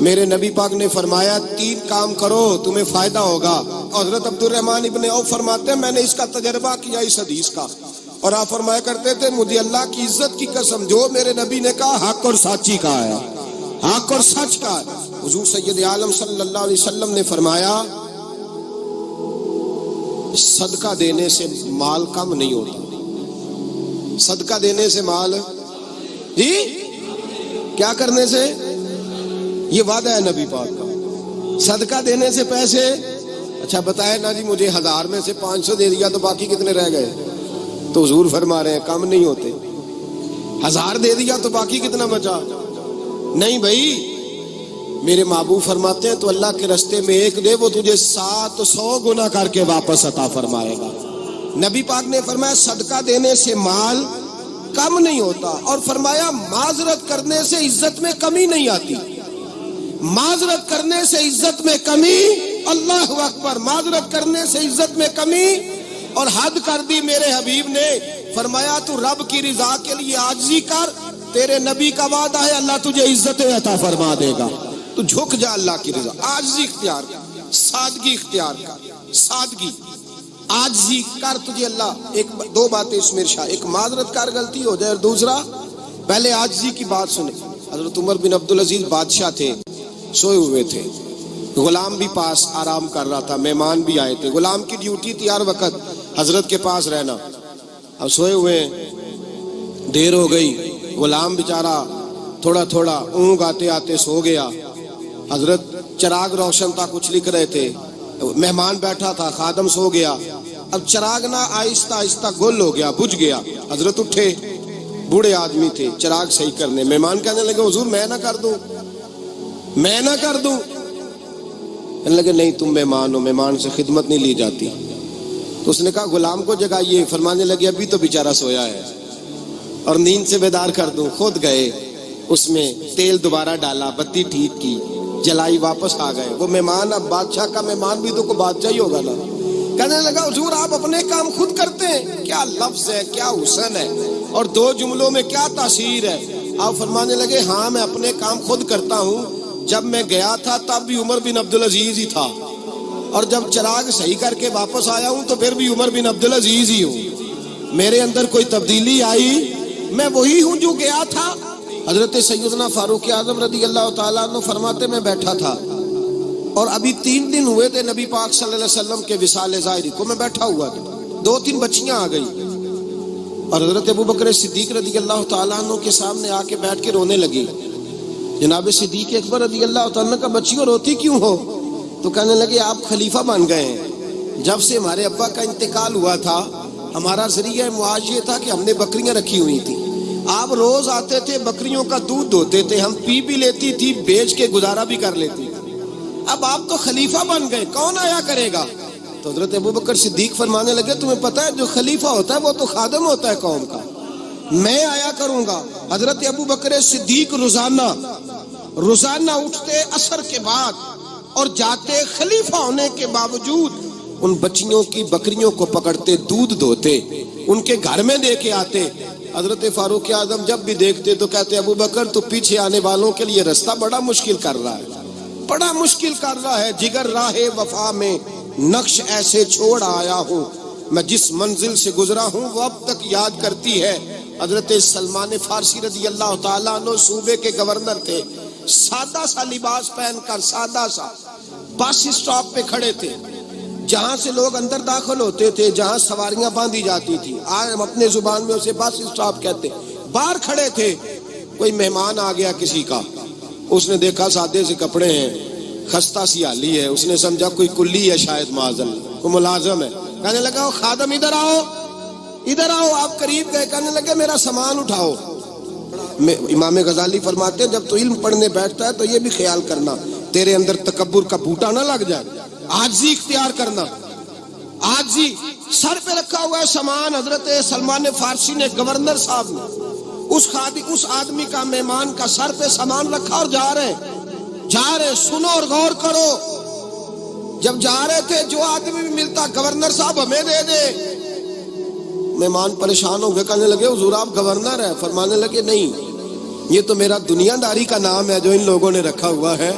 میرے نبی پاک نے فرمایا 3 کام کرو تمہیں فائدہ ہوگا. حضرت عبد الرحمن ابن عوف فرماتے ہیں میں نے اس کا تجربہ کیا اس حدیث کا, اور آپ فرمایا کرتے تھے مجھے اللہ کی عزت کی قسم جو میرے نبی نے کہا حق اور سچی کہا ہے, حق اور سچ کا. حضور سید عالم صلی اللہ علیہ وسلم نے فرمایا صدقہ دینے سے مال کم نہیں ہوتا. صدقہ دینے سے مال جی کیا کرنے سے, یہ وعدہ ہے نبی پاک کا. صدقہ دینے سے پیسے, اچھا بتائے نا جی مجھے 1000 میں سے 500 دے دیا تو باقی کتنے رہ گئے؟ تو حضور فرما رہے ہیں کم نہیں ہوتے. 1000 دے دیا تو باقی کتنا بچا؟ نہیں بھائی, میرے محبوب فرماتے ہیں تو اللہ کے راستے میں 1 دے وہ تجھے 700 گنا کر کے واپس عطا فرمائے گا. نبی پاک نے فرمایا صدقہ دینے سے مال کم نہیں ہوتا, اور فرمایا معذرت کرنے سے عزت میں کمی نہیں آتی. معذرت کرنے سے عزت میں کمی, اللہ اکبر, معذرت کرنے سے عزت میں کمی. اور حد کر دی میرے حبیب نے, فرمایا تو رب کی رضا کے لیے عاجزی کر, تیرے نبی کا وعدہ ہے اللہ تجھے عزت عطا فرما دے گا. تو جھک جا اللہ کی رضا, عاجزی اختیار کر, سادگی اختیار کر, سادگی عاجزی کر, تجھے اللہ 2 باتیں اس میں ارشاد, ایک معذرت کر غلطی ہو جائے, اور دوسرا پہلے عاجزی کی بات سنیں. حضرت عمر بن عبدالعزیز بادشاہ تھے, سوئے ہوئے تھے, غلام بھی پاس آرام کر رہا تھا, مہمان بھی آئے تھے. غلام کی ڈیوٹی تھی ہر وقت حضرت کے پاس رہنا. اب سوئے ہوئے, دیر ہو گئی, غلام بیچارہ تھوڑا تھوڑا اونگ آتے آتے سو گیا. حضرت چراغ روشن تھا, کچھ لکھ رہے تھے, مہمان بیٹھا تھا, خادم سو گیا. اب چراغ نہ آہستہ آہستہ گل ہو گیا, بجھ گیا. حضرت اٹھے, بوڑھے آدمی تھے, چراغ صحیح کرنے. مہمان کہنے لگے حضور میں نہ کر دوں, میں نہ کر دوں. کہنے لگے نہیں تم مہمان ہو, مہمان سے خدمت نہیں لی جاتی. تو اس نے کہا غلام کو جگائیے. فرمانے لگے ابھی تو بیچارہ سویا ہے اور نیند سے بیدار کر دوں. خود گئے, اس میں تیل دوبارہ ڈالا, بتی ٹھیک کی, جلائی, واپس آ گئے. وہ مہمان, اب بادشاہ کا مہمان بھی تو کوئی بادشاہ ہی ہوگا نا. کہنے لگا حضور آپ اپنے کام خود کرتے ہیں, کیا لفظ ہے, کیا حسن ہے, اور 2 جملوں میں کیا تاثیر ہے. آپ فرمانے لگے ہاں میں اپنے کام خود کرتا ہوں. جب میں گیا تھا تب بھی عمر بن عبدالعزیز ہی تھا, اور جب چراغ صحیح کر کے واپس آیا ہوں تو پھر بھی عمر بن عبدالعزیز ہی ہوں. میرے اندر کوئی تبدیلی آئی, میں وہی ہوں جو گیا تھا. حضرت سیدنا فاروق اعظم رضی اللہ تعالیٰ عنہ فرماتے میں بیٹھا تھا, اور ابھی 3 دن ہوئے تھے نبی پاک صلی اللہ علیہ وسلم کے وصال ظاہری کو. میں بیٹھا ہوا تھا, 2-3 بچیاں آ گئی, اور حضرت ابو بکر صدیق رضی اللہ تعالیٰ عنہ کے سامنے آ کے بیٹھ کے رونے لگی. جناب صدیق اکبر رضی اللہ تعالیٰ کا بچیوں روتی کیوں ہو؟ تو کہنے لگے آپ خلیفہ بن گئے ہیں. جب سے ہمارے ابا کا انتقال ہوا تھا ہمارا ذریعہ معاش یہ تھا کہ ہم نے بکریاں رکھی ہوئی تھی. آپ روز آتے تھے, بکریوں کا دودھ دھوتے تھے, ہم پی بھی لیتی تھی, بیچ کے گزارا بھی کر لیتی. اب آپ تو خلیفہ بن گئے, کون آیا کرے گا؟ تو حضرت ابو بکر صدیق فرمانے لگے تمہیں پتہ ہے جو خلیفہ ہوتا ہے وہ تو خادم ہوتا ہے قوم کا, میں آیا کروں گا. حضرت ابو بکر صدیق روزانہ اٹھتے عصر کے بعد اور جاتے, خلیفہ ہونے کے باوجود ان بچیوں کی بکریوں کو پکڑتے, دودھ دھوتے, ان کے گھر میں دے کے آتے. حضرت فاروق اعظم جب بھی دیکھتے تو کہتے ابو بکر تو پیچھے آنے والوں کے لیے رستہ بڑا مشکل کر رہا ہے, بڑا مشکل کر رہا ہے. جگر راہ وفا میں نقش ایسے چھوڑ آیا ہوں, میں جس منزل سے گزرا ہوں وہ اب تک یاد کرتی ہے. حضرت سلمان فارسی رضی اللہ تعالیٰ عنہ صوبے کے گورنر تھے, سادہ سا لباس پہن کر, سادہ سا, بس اسٹاپ پہ کھڑے تھے, جہاں سے لوگ اندر داخل ہوتے تھے, جہاں سواریاں باندھی جاتی تھی, آج ہم اپنے زبان میں اسے بس اسٹاپ کہتے. باہر کھڑے تھے, کوئی مہمان آ گیا کسی کا, اس نے دیکھا سادے سے کپڑے ہیں, خستہ سی حالی ہے, اس نے سمجھا کوئی کلی ہے شاید, معاذ کوئی ملازم ہے. کہنے لگا خادم ادھر آؤ, ادھر آؤ. آپ قریب گئے, کہنے لگے میرا سامان اٹھاؤ. امام غزالی فرماتے ہیں جب تو علم پڑھنے بیٹھتا ہے تو یہ بھی خیال کرنا تیرے اندر تکبر کا بوٹا نہ لگ جائے. عاجزی اختیار کرنا, عاجزی. سر پہ رکھا ہوا ہے سامان. حضرت سلمان فارسی نے, گورنر صاحب نے, اس آدمی کا, مہمان کا سر پہ سامان رکھا اور جا رہے. سنو اور غور کرو. جب جا رہے تھے جو آدمی بھی ملتا, گورنر صاحب ہمیں دے دے. مہمان پریشان ہو گئے, کہنے لگے حضور آپ گورنر ہیں؟ فرمانے لگے نہیں, یہ تو میرا دنیا داری کا نام ہے جو ان لوگوں نے رکھا ہوا ہے.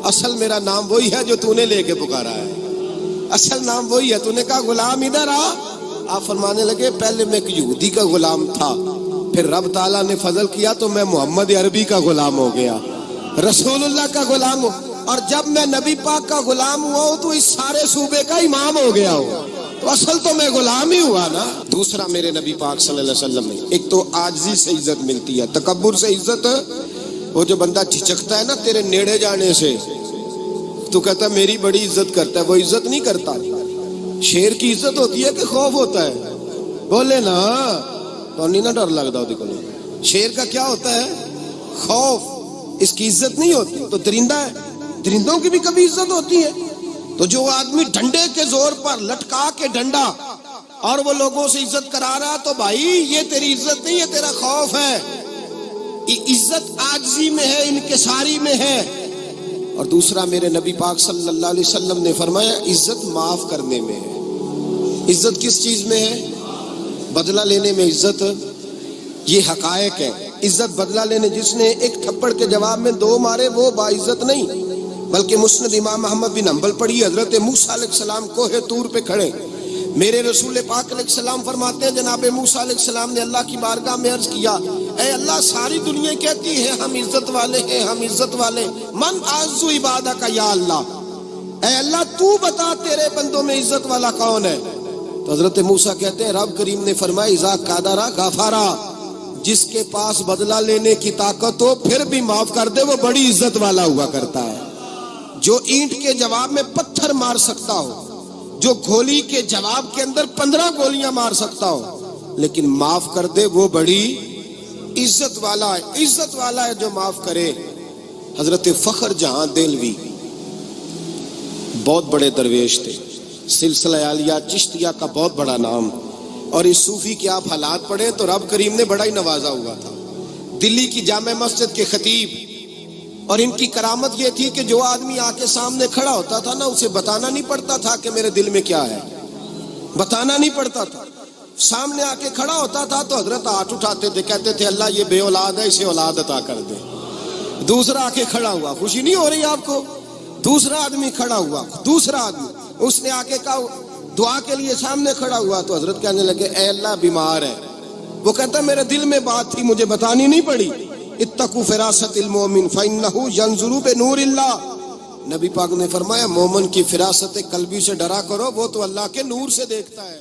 اصل میرا نام وہی ہے جو تو نے لے کے پکارا ہے، اصل نام وہی ہے۔ تو نے کہا غلام ادھر آ، آپ فرمانے لگے پہلے میں ایک یہودی کا غلام تھا، پھر رب تعالیٰ نے فضل کیا تو میں محمد عربی کا غلام ہو گیا، رسول اللہ کا غلام ہو، اور جب میں نبی پاک کا غلام ہوا ہوں تو اس سارے صوبے کا امام ہو گیا ہوں، تو اصل تو میں غلام ہی ہوا نا۔ دوسرا میرے نبی پاک صلی اللہ علیہ وسلم نے، ایک تو عاجزی سے عزت ملتی ہے، تکبر سے عزت، وہ جو بندہ جھجکتا ہے نا تیرے نیڑے جانے سے، تو کہتا ہے میری بڑی عزت کرتا ہے، وہ عزت نہیں کرتا۔ شیر کی عزت ہوتی ہے کہ خوف ہوتا ہے؟ بولے نا تو نہیں نا ڈر لگتا دیکھو، شیر کا کیا ہوتا ہے؟ خوف، اس کی عزت نہیں ہوتی۔ تو درندہ ہے، درندوں کی بھی کبھی عزت ہوتی ہے؟ تو جو آدمی ڈنڈے کے زور پر لٹکا کے ڈنڈا اور وہ لوگوں سے عزت کرا رہا، تو بھائی یہ تیری عزت نہیں ہے، تیرا خوف ہے۔ عزت عاجزی میں ہے، انکساری میں ہے۔ اور دوسرا میرے نبی پاک صلی اللہ علیہ وسلم نے فرمایا عزت معاف کرنے میں ہے۔ عزت کس چیز میں ہے؟ بدلہ لینے میں عزت، یہ حقائق ہے۔ عزت بدلہ لینے، جس نے ایک تھپڑ کے جواب میں 2 مارے وہ باعزت نہیں، بلکہ مسند امام احمد بن حنبل پڑھی، حضرت موسیٰ علیہ السلام کوہ طور پہ کھڑے، میرے رسول پاک علیہ السلام فرماتے ہیں جناب موسیٰ علیہ السلام نے اللہ کی بارگاہ میں عرض کیا، اے اللہ ساری دنیا کہتی ہے ہم عزت والے ہیں، ہم عزت والے، من اعز عبادک یا اللہ، اے اللہ تو بتا تیرے بندوں میں عزت والا کون ہے؟ تو حضرت موسیٰ کہتے ہیں رب کریم نے فرمایا اذا قادرا غفارا، جس کے پاس بدلہ لینے کی طاقت ہو پھر بھی معاف کر دے وہ بڑی عزت والا ہوا کرتا ہے۔ جو اینٹ کے جواب میں پتھر مار سکتا ہو، جو گولی کے جواب کے اندر 15 گولیاں مار سکتا ہو، لیکن معاف کر دے وہ بڑی عزت والا ہے۔ عزت والا ہے جو معاف کرے۔ حضرت فخر جہاں دہلوی بہت بڑے درویش تھے، سلسلہ عالیہ چشتیہ کا بہت بڑا نام، اور اس صوفی کے آپ حالات پڑھیں تو رب کریم نے بڑا ہی نوازا ہوا تھا۔ دلی کی جامع مسجد کے خطیب، اور ان کی کرامت یہ تھی کہ جو آدمی آ کے سامنے کھڑا ہوتا تھا نا اسے بتانا نہیں پڑتا تھا کہ میرے دل میں کیا ہے، بتانا نہیں پڑتا تھا۔ سامنے آ کے کھڑا ہوتا تھا تو حضرت ہاتھ اٹھاتے تھے، کہتے تھے اللہ یہ بے اولاد ہے اسے اولاد عطا کر دے۔ دوسرا آ کے کھڑا ہوا، خوشی نہیں ہو رہی آپ کو؟ دوسرا آدمی کھڑا ہوا، دوسرا آدمی، اس نے آ کے کہا دعا کے لیے سامنے کھڑا ہوا تو حضرت کہنے لگے اے اللہ بیمار ہے، وہ کہتا میرے دل میں بات تھی مجھے بتانی نہیں پڑی، اتقوا فراست المؤمن فإنہ ینظر بنور اللہ، نبی پاک نے فرمایا مومن کی فراست قلبی سے ڈرا کرو، وہ تو اللہ کے نور سے دیکھتا ہے۔